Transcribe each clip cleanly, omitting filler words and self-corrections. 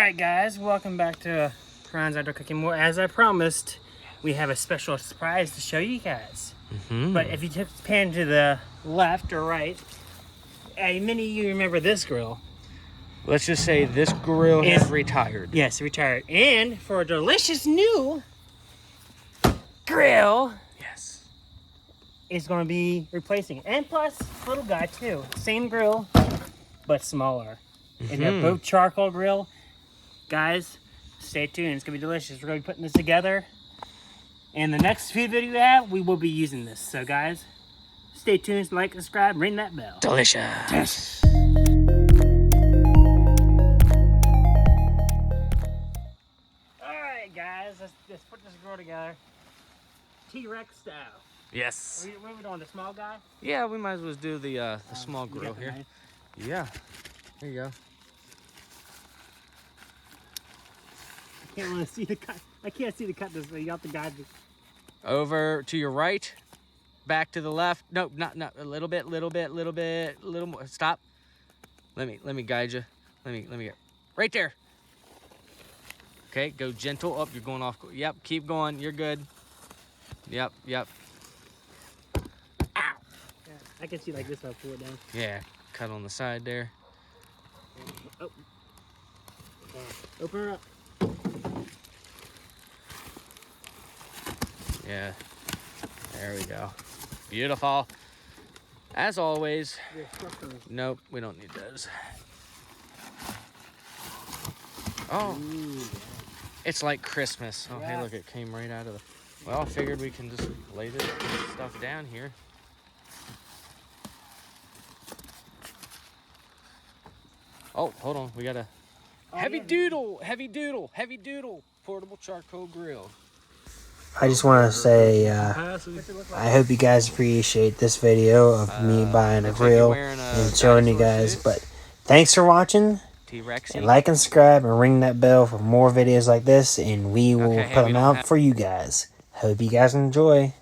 Alright guys, welcome back to Ron's Outdoor Cooking More. As I promised, we have a special surprise to show you guys. But if you took the pan to the left or right, many of you remember this grill. Let's just say this grill is retired. Yes, retired. And for a delicious new grill, Yes. is going to be replacing it. And plus, little guy too. Same grill, but smaller. And they're both charcoal grill. Guys, stay tuned. It's going to be delicious. We're going to be putting this together. And the next food video we have, we will be using this. So guys, stay tuned. Like, subscribe, ring that bell. Delicious. Alright guys, let's put this grill together. T-Rex style. Yes. What are we doing, the small guy? Yeah, we might as well do the small You grill got the here. knife? Yeah. There you go. I can't really see the cut. I can't see the cut this way. You got the guy. Over to your right, back to the left. No, not a little bit, little more. Stop. Let me guide you. Let me get right there. Okay, go gentle up. You're going off. Yep, keep going. You're good. Yep. Ow! Yeah, I can see like this. I'll pull it down. Yeah, cut on the side there. Oh. Open her up. Yeah, there we go. Beautiful. As always. Nope, we don't need those. Oh, it's like Christmas. Oh, hey, look, it came right out of the... Well, I figured we can just lay this stuff down here. Oh, hold on. We got a heavy doodle portable charcoal grill. I just want to say, I hope you guys appreciate this video of me buying a grill and showing you guys. But thanks for watching, T-Rex. and like and subscribe and ring that bell for more videos like this, and we will put them out for you guys. Hope you guys enjoy.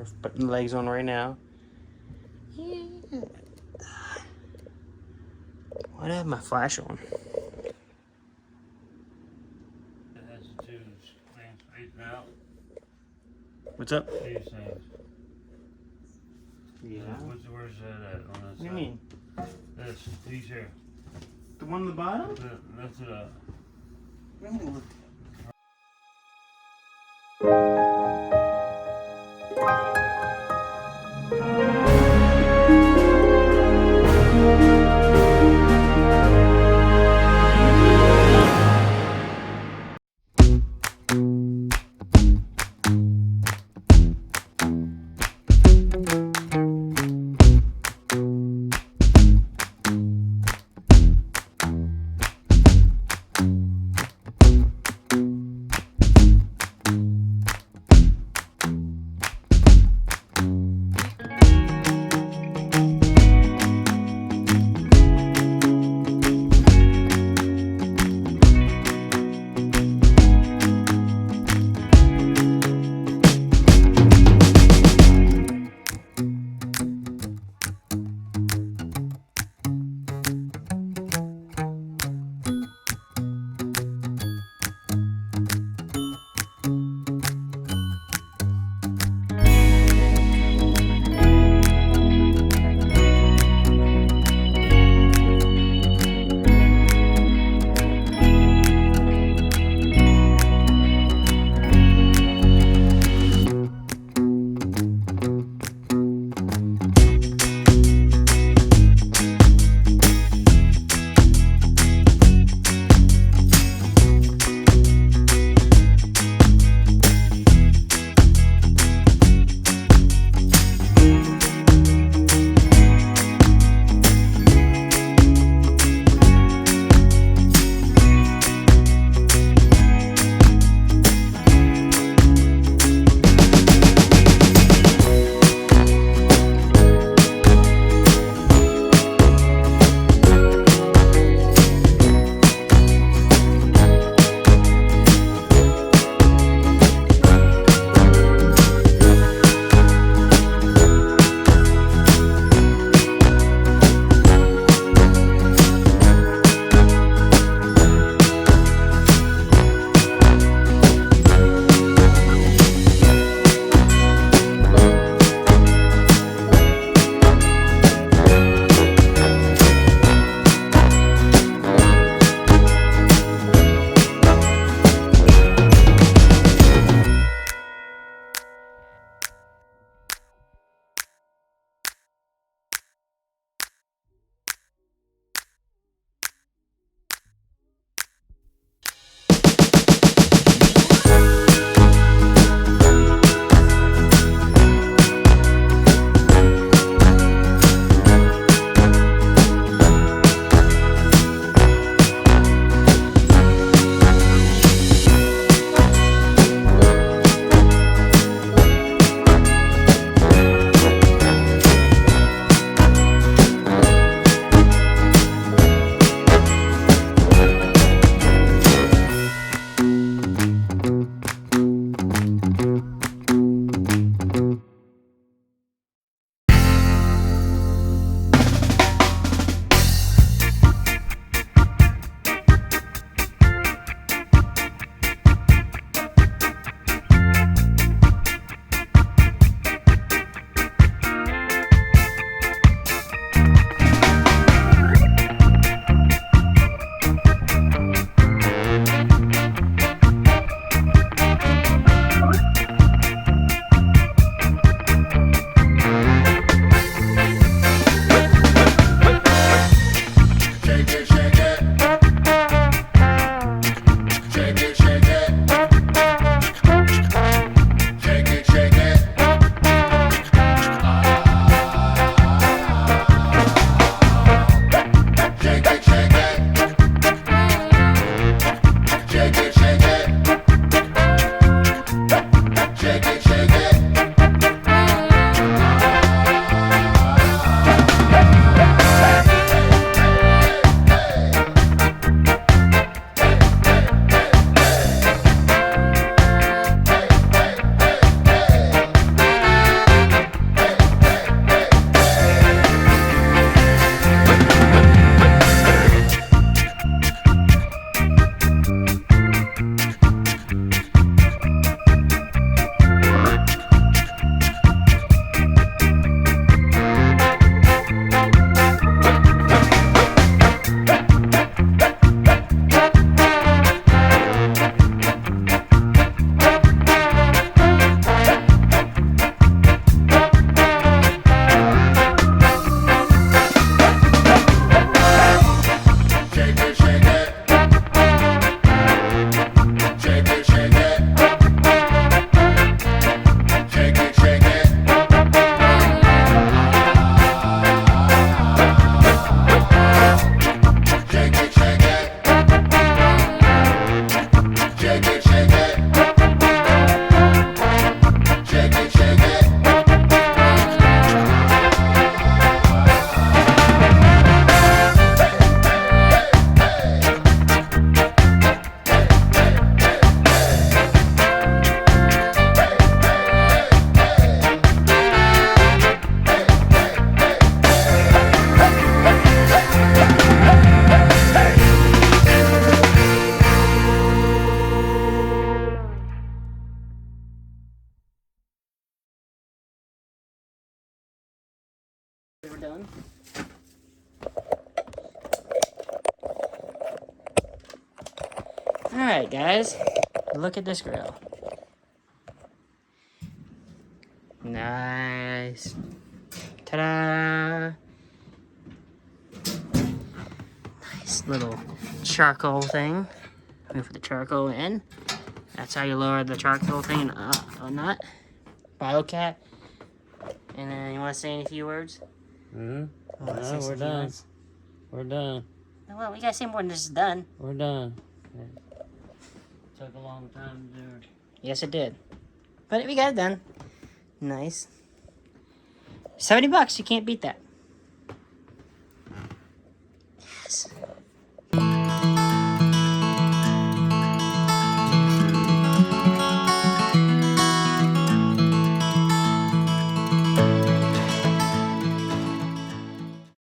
We're putting the legs on right now. Yeah. Why do I have my flash on? It has the two things straighten out. What's up? These things. Yeah. Where's that at on that What do you side? mean? That's these here. The one on the bottom? That's it. Let me look. Alright, guys. Look at this grill. Nice. Ta-da! Nice little charcoal thing. We put the charcoal in. That's how you lower the charcoal thing on that. BioCat. And then you want to say any few words? Mm-hmm. Wanna No, say some we're few done. words? We're done. Well, we gotta say more than this is done. We're done. Took a long time to do it. Yes, it did. But we got it done. Nice. $70, you can't beat that. Yes.